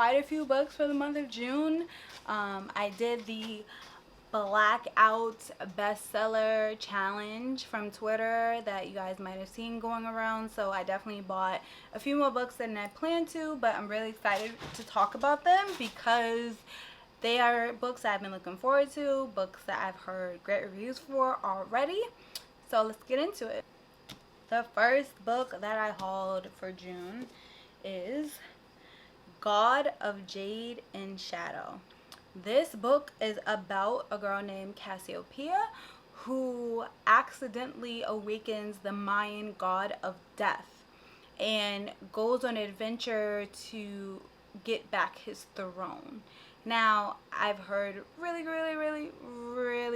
quite a few books for the month of June. I did the blackout bestseller challenge from Twitter that you guys might have seen going around, so I definitely bought a few more books than I planned to, but I'm really excited to talk about them because they are books I've been looking forward to, books that I've heard great reviews for already. So let's get into it. The first book that I hauled for June is God of Jade and Shadow. This book is about a girl named Cassiopeia who accidentally awakens the Mayan god of death and goes on an adventure to get back his throne. Now, I've heard really great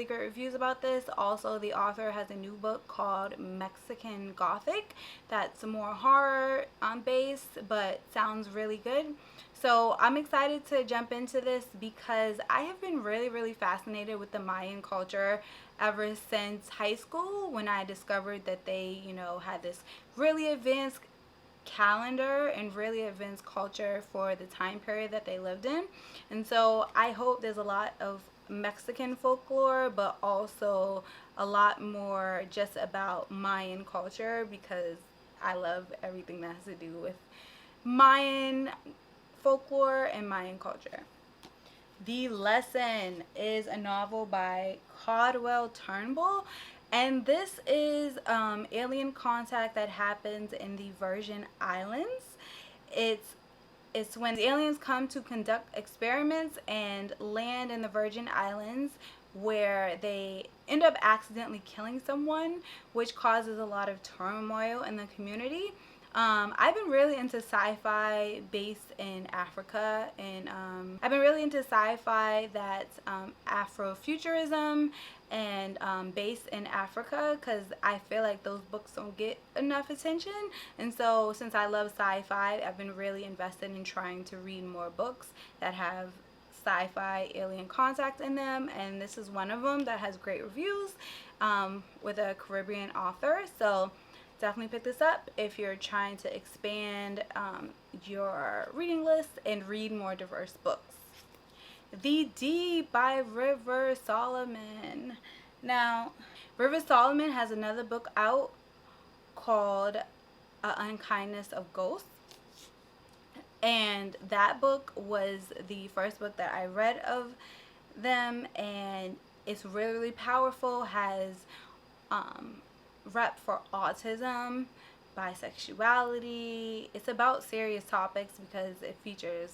reviews about this. Also, the author has a new book called Mexican Gothic that's more horror based, but sounds really good. So I'm excited to jump into this because I have been really fascinated with the Mayan culture ever since high school, when I discovered that they, had this really advanced calendar and really advanced culture for the time period that they lived in. And so I hope there's a lot of Mexican folklore, but also a lot more just about Mayan culture, because I love everything that has to do with Mayan folklore and Mayan culture. The Lesson is a novel by Caldwell Turnbull, and this is alien contact that happens in the Virgin Islands. It's when the aliens come to conduct experiments and land in the Virgin Islands, where they end up accidentally killing someone, which causes a lot of turmoil in the community. I've been really into sci-fi based in Africa, and I've been really into sci-fi that's Afrofuturism and based in Africa, because I feel like those books don't get enough attention. And so since I love sci-fi, I've been really invested in trying to read more books that have sci-fi alien contact in them, and this is one of them that has great reviews with a Caribbean author. So definitely pick this up if you're trying to expand your reading list and read more diverse books. The D by River Solomon. Now, River Solomon has another book out called Unkindness of Ghosts. And that book was the first book that I read of them, and it's really powerful. Has rep for autism, bisexuality. It's about serious topics because it features,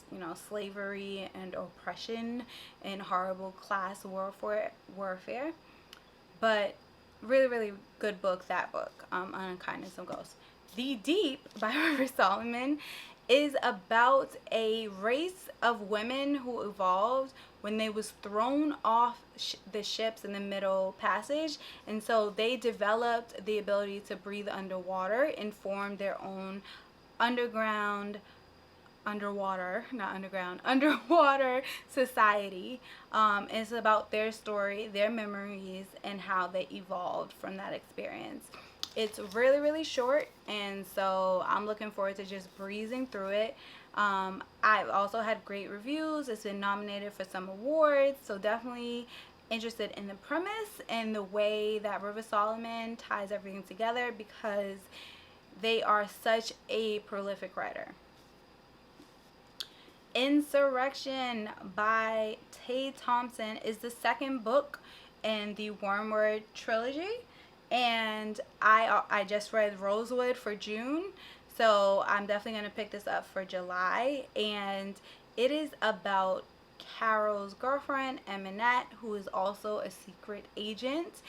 slavery and oppression and horrible class warfare. But really good book, that book, Unkindness of Ghosts. The Deep by River Solomon is about a race of women who evolved when they was thrown off the ships in the Middle Passage, and so they developed the ability to breathe underwater and form their own underwater society. It's about their story, their memories, and how they evolved from that experience. It's really short, and so I'm looking forward to just breezing through it. I've also had great reviews. It's been nominated for some awards, so definitely interested in the premise and the way that River Solomon ties everything together, because they are such a prolific writer. Insurrection by Tay Thompson is the second book in the Wormwood trilogy, and I just read Rosewood for June, so I'm definitely going to pick this up for July. And it is about Carol's girlfriend, Eminette, who is also a secret agent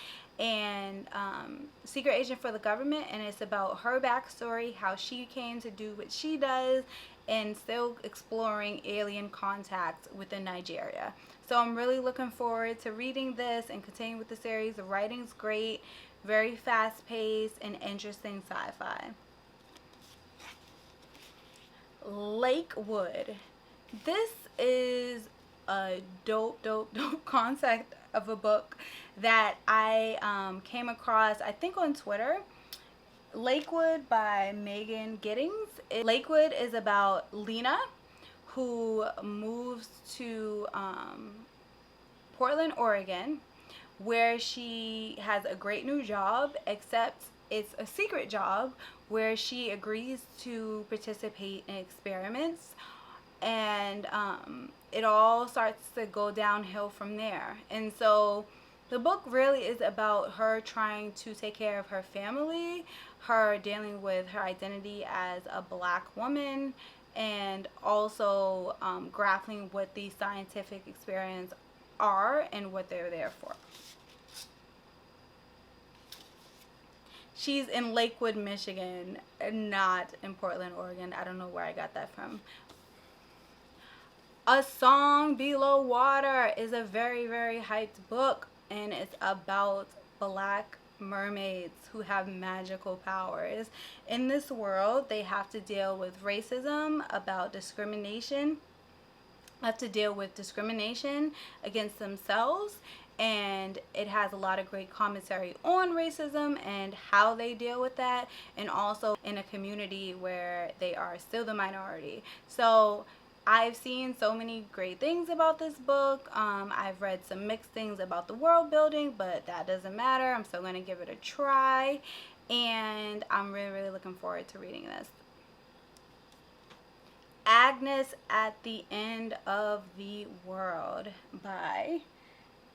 for the government, and it's about her backstory, how she came to do what she does, and still exploring alien contact within Nigeria. So I'm really looking forward to reading this and continuing with the series. The writing's great, very fast-paced and interesting sci-fi. Lakewood. This is a dope concept of a book that I came across, I think, on Twitter. Lakewood by Megan Giddings. Lakewood is about Lena, who moves to Portland, Oregon, where she has a great new job, except it's a secret job where she agrees to participate in experiments, and it all starts to go downhill from there. And so the book really is about her trying to take care of her family, her dealing with her identity as a black woman, and also grappling with the scientific experiments are and what they're there for. She's in Lakewood, Michigan, not in Portland, Oregon. I don't know where I got that from. A Song Below Water is a very, very hyped book, and it's about black mermaids who have magical powers. In this world, they have to deal with racism, about discrimination, have to deal with discrimination against themselves, and it has a lot of great commentary on racism and how they deal with that, and also in a community where they are still the minority. So I've seen so many great things about this book. I've read some mixed things about the world building, but that doesn't matter. I'm still going to give it a try, and I'm really, really looking forward to reading this. Agnes at the End of the World by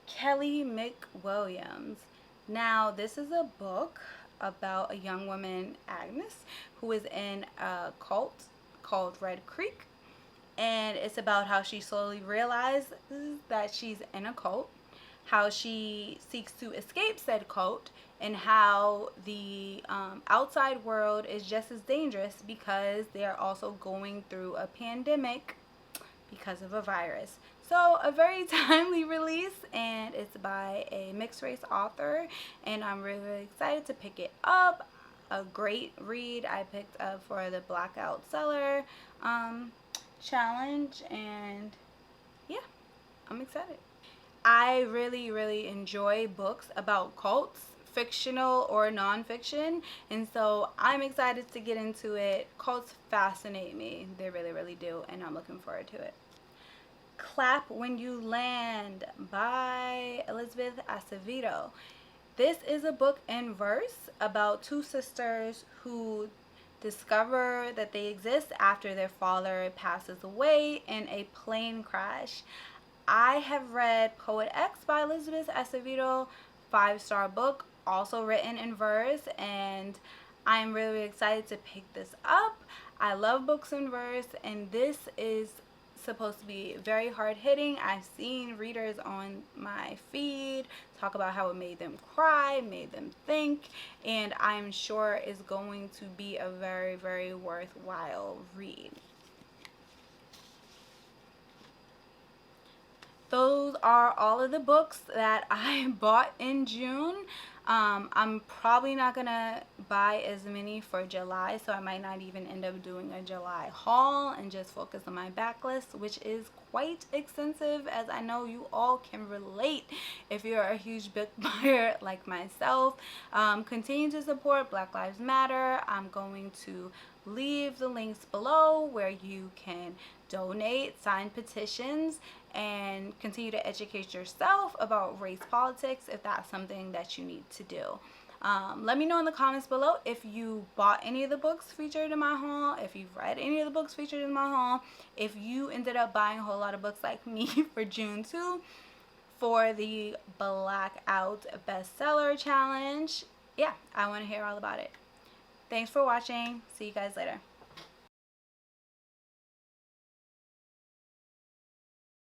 Kelly McWilliams. Now, this is a book about a young woman, Agnes, who is in a cult called Red Creek. And it's about how she slowly realizes that she's in a cult, how she seeks to escape said cult, and how the outside world is just as dangerous because they are also going through a pandemic because of a virus. So a very timely release, and it's by a mixed race author, and I'm really, really excited to pick it up. A great read I picked up for the Blackout Seller challenge, and yeah, I'm excited. I really, really enjoy books about cults, fictional or nonfiction, and so I'm excited to get into it. Cults fascinate me. They really, really do, and I'm looking forward to it. Clap When You Land by Elizabeth Acevedo. This is a book in verse about two sisters who discover that they exist after their father passes away in a plane crash. I have read Poet X by Elizabeth Acevedo, 5-star book, also written in verse, and I'm really excited to pick this up. I love books in verse, and this is supposed to be very hard hitting. I've seen readers on my feed talk about how it made them cry, made them think, and I'm sure it's going to be a very, very worthwhile read. Those are all of the books that I bought in June. I'm probably not gonna buy as many for July, so I might not even end up doing a July haul and just focus on my backlist, which is quite extensive, as I know you all can relate if you're a huge book buyer like myself. Continue to support Black Lives Matter. I'm going to leave the links below where you can donate, sign petitions, and continue to educate yourself about race politics if that's something that you need to do. Let me know in the comments below if you bought any of the books featured in my haul, if you've read any of the books featured in my haul, if you ended up buying a whole lot of books like me for June 2 for the Blackout Bestseller Challenge. Yeah, I want to hear all about it. Thanks for watching. See you guys later.